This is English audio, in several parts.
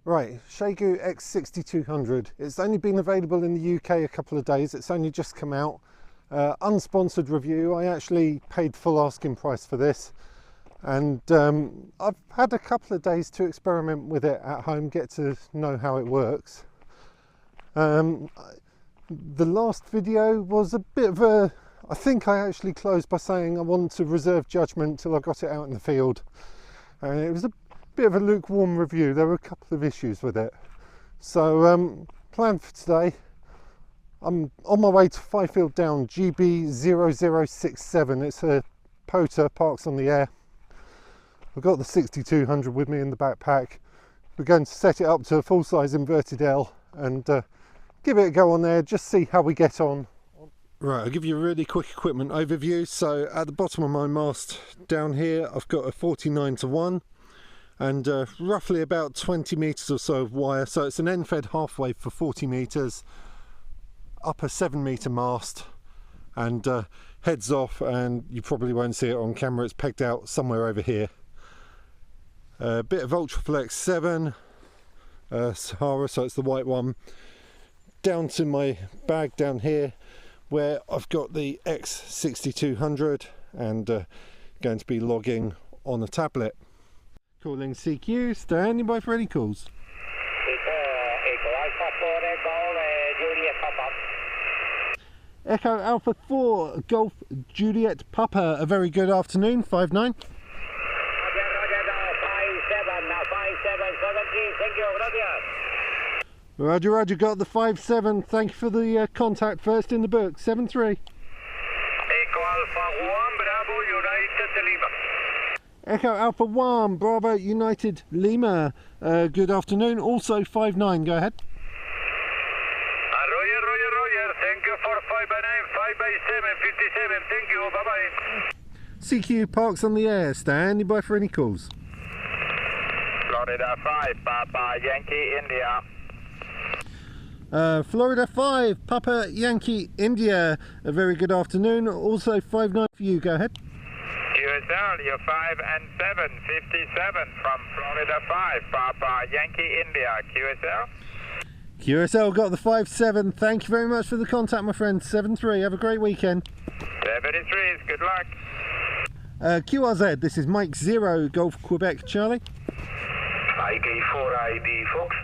Right, Xiegu X6200. It's only been available in the UK a couple of days. It's only just come out. Unsponsored review. I actually paid full asking price for this. And I've had a couple of days to experiment with it at home, get to know how it works. The last video was a bit of a... I think I actually closed by saying I want to reserve judgment till I got it out in the field. And it was a bit of a lukewarm review. There were a couple of issues with it. So plan for today, I'm on my way to Fifield Down, GB0067. It's a POTA, parks on the air. I've got the 6200 with me in the backpack. We're going to set it up to a full-size inverted L and give it a go on there, just see how we get on. Right, I'll give you a really quick equipment overview. So at the bottom of my mast down here, I've got a 49:1 and roughly about 20 meters or so of wire. So it's an end-fed half wave for 40 meters, up a 7-meter mast, and heads off, and you probably won't see it on camera. It's pegged out somewhere over here. A bit of Ultraflex 7 Sahara, so it's the white one, down to my bag down here where I've got the X6200 and going to be logging on a tablet. Calling CQ, standing by for any calls. Echo Alpha 4 Golf Juliet Papa, a very good afternoon, 59. Roger, Roger, got the 57. Thank you for the contact first in the book. 73. Echo Alpha 1, Bravo United Lima. Echo Alpha 1, Bravo United Lima. Good afternoon. Also 59. Go ahead. Roger, Roger, Roger. Thank you for 5x9, 5x7, 57. Thank you. Bye bye. CQ Parks on the air. Standing by for any calls. Florida 5, Papa Yankee India. Florida 5, Papa Yankee India. A very good afternoon. Also 59 for you. Go ahead. QSL, you're 5 and 7, 57 from Florida 5, Papa Yankee India. QSL. QSL got the 57. Thank you very much for the contact, my friend. 73. Have a great weekend. 73. Good luck. QRZ, this is Mike 0, Golf Quebec Charlie. IG4 ID Fox.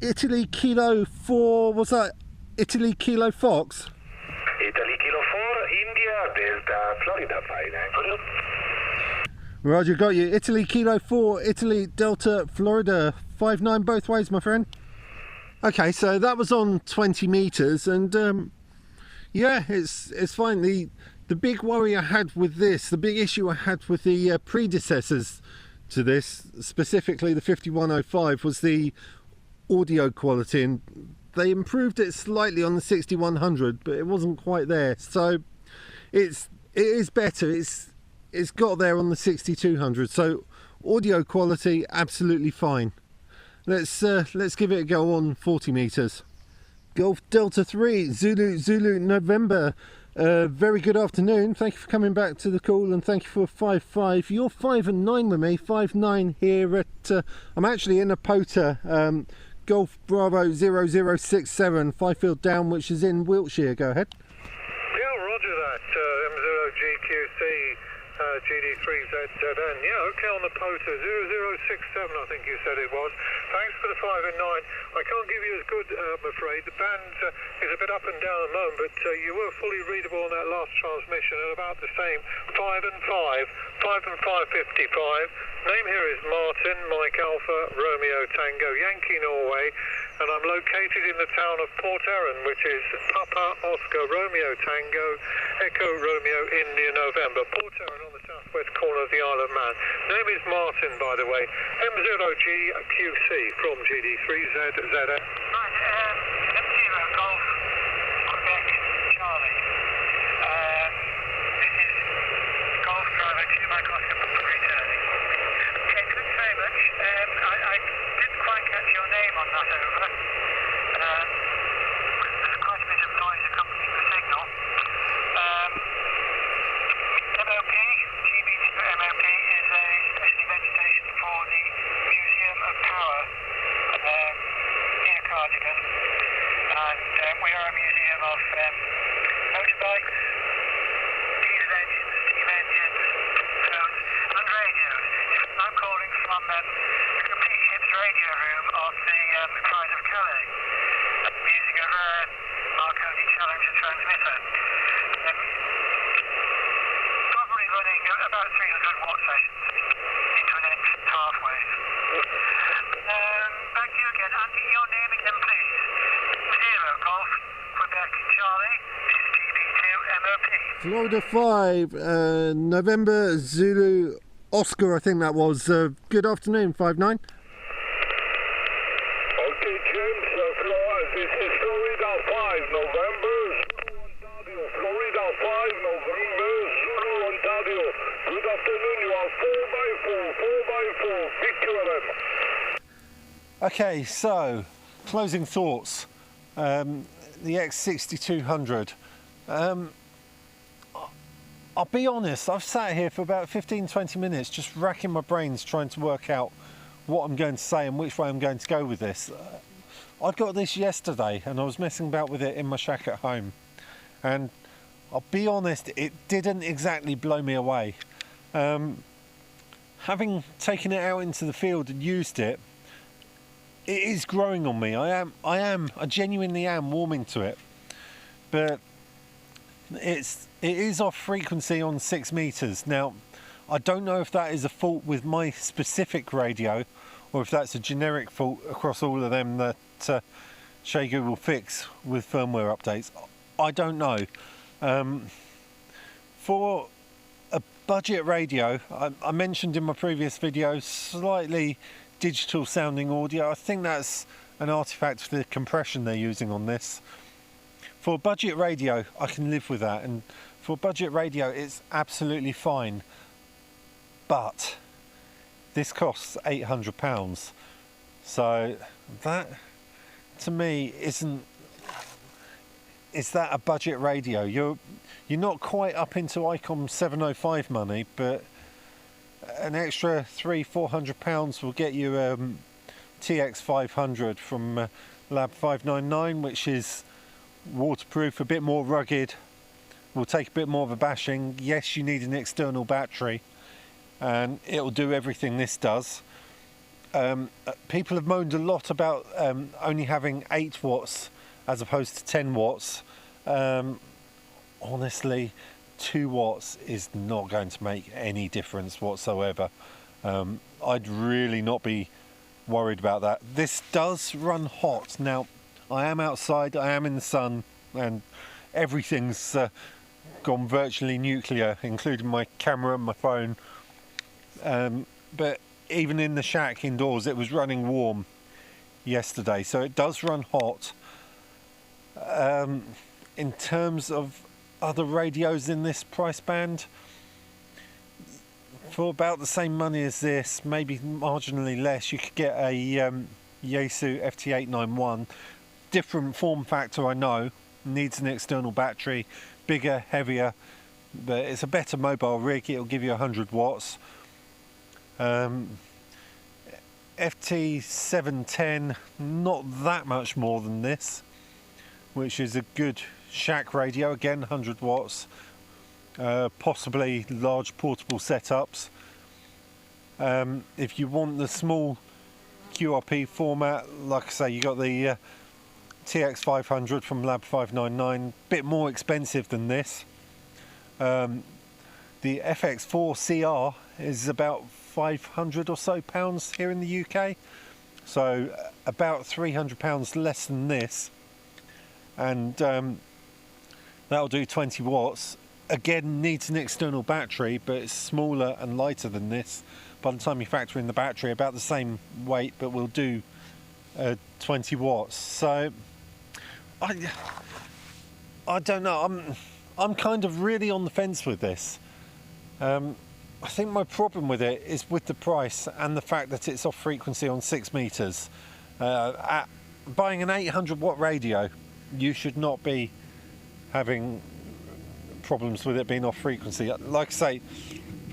Italy Kilo 4, was that Italy Kilo Fox? Italy Kilo 4, India Delta Florida 5. Roger, got you. Italy Kilo 4, Italy Delta Florida 59 both ways, my friend. Okay, so that was on 20 meters, and yeah, it's fine. The big worry I had with this, the big issue I had with the predecessors to this, specifically the 5105, was the audio quality, and they improved it slightly on the 6100, but it wasn't quite there. So it is better. It's got there on the 6200. So audio quality absolutely fine. Let's give it a go on 40 meters. Golf Delta 3 Zulu November. Very good afternoon. Thank you for coming back to the call, and thank you for 55. You're 5 and 9 with me. 5-9 here at. I'm actually in a POTA. Golf Bravo 0067, Fifield Down, which is in Wiltshire. Go ahead. Yeah, roger that. M0GQC GD3ZZN. Yeah, okay, on the POTA 0067, I think you said it was. Thanks for the 5 and 9. I can't give you as good, I'm afraid. The band is a bit up and down at the moment, but you were fully readable on that last transmission at about the same. 5 and 5, 5 and 555. Name here is Martin, Mike Alpha, Romeo Tango, Yankee Norway, and I'm located in the town of Port Erin, which is Papa Oscar Romeo Tango, Echo Romeo India November. Port Erin on the southwest corner of the Isle of Man. Name is Martin, by the way. M0GQC from GD3ZZN. Right, M0 Golf Quebec Charlie. This is Golf Driver 2 Mike Oscar returning. Okay, thanks very much. I didn't quite catch your name on that over. There's quite a bit of noise accompanying the signal. MOP, GB MOP is a special vegetation for the music the complete ship's radio room of the Pride of Calais, using a rare Marconi Challenger transmitter. Probably running about 300 watt sessions into an X half wave. Back to you again. And your name again, please. Zero Golf Quebec Charlie. This is GB2 MOP. Florida 5, November Zulu Oscar, I think that was. Good afternoon, 5-9. Okay, James, this is Florida 5, November, Zulu Ontario. Florida 5, November, Zulu Ontario. Good afternoon, you are 4x4, Victor LM. Okay, so, closing thoughts. The X6200. I'll be honest, I've sat here for about 15-20 minutes just racking my brains trying to work out what I'm going to say and which way I'm going to go with this. I got this yesterday and I was messing about with it in my shack at home, and I'll be honest, it didn't exactly blow me away. Having taken it out into the field and used it, it is growing on me. I genuinely am warming to it, but it is off frequency on 6 meters. Now, I don't know if that is a fault with my specific radio or if that's a generic fault across all of them that Xiegu will fix with firmware updates. I don't know. For a budget radio, I mentioned in my previous video, slightly digital sounding audio. I think that's an artifact of the compression they're using on this. For budget radio, I can live with that, and for budget radio, it's absolutely fine. But this costs £800, so that, to me, isn't. Is that a budget radio? You're not quite up into ICOM 705 money, but an extra £300-400 will get you TX500 from Lab 599, which is waterproof, a bit more rugged, will take a bit more of a bashing. Yes, you need an external battery and it'll do everything this does. People have moaned a lot about only having 8 watts as opposed to 10 watts. Honestly, 2 watts is not going to make any difference whatsoever. I'd really not be worried about that. This does run hot. Now, I am outside, I am in the sun, and everything's gone virtually nuclear, including my camera and my phone. But even in the shack indoors, it was running warm yesterday, so it does run hot. In terms of other radios in this price band, for about the same money as this, maybe marginally less, you could get a Yaesu FT891. Different form factor, I know, needs an external battery, bigger, heavier, but it's a better mobile rig. It'll give you 100 watts. FT710, not that much more than this, which is a good shack radio, again 100 watts, possibly large portable setups. If you want the small QRP format, like I say, you got the TX500 from Lab 599, bit more expensive than this. The FX4 CR is about 500 or so pounds here in the UK, so about £300 less than this, and that'll do 20 watts. Again, needs an external battery, but it's smaller and lighter than this. By the time you factor in the battery, about the same weight, but will do 20 watts. So I don't know. I'm kind of really on the fence with this. I think my problem with it is with the price and the fact that it's off frequency on 6 meters. Buying an 800 watt radio, you should not be having problems with it being off frequency. Like I say,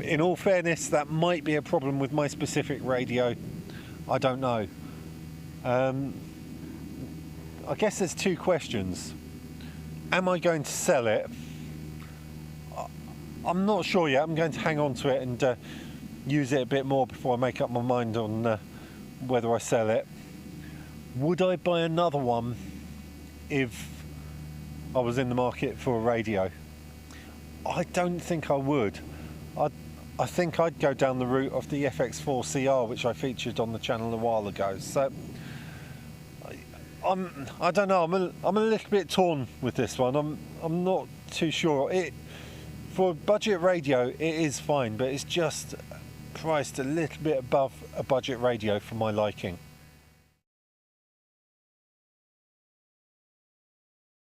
in all fairness, that might be a problem with my specific radio. I don't know. I guess there's 2 questions. Am I going to sell it? I'm not sure yet. I'm going to hang on to it and use it a bit more before I make up my mind on whether I sell it. Would I buy another one if I was in the market for a radio? I don't think I would. I think I'd go down the route of the FX4CR, which I featured on the channel a while ago. So I don't know. I'm a little bit torn with this one. I'm not too sure. For a budget radio, it is fine, but it's just priced a little bit above a budget radio for my liking.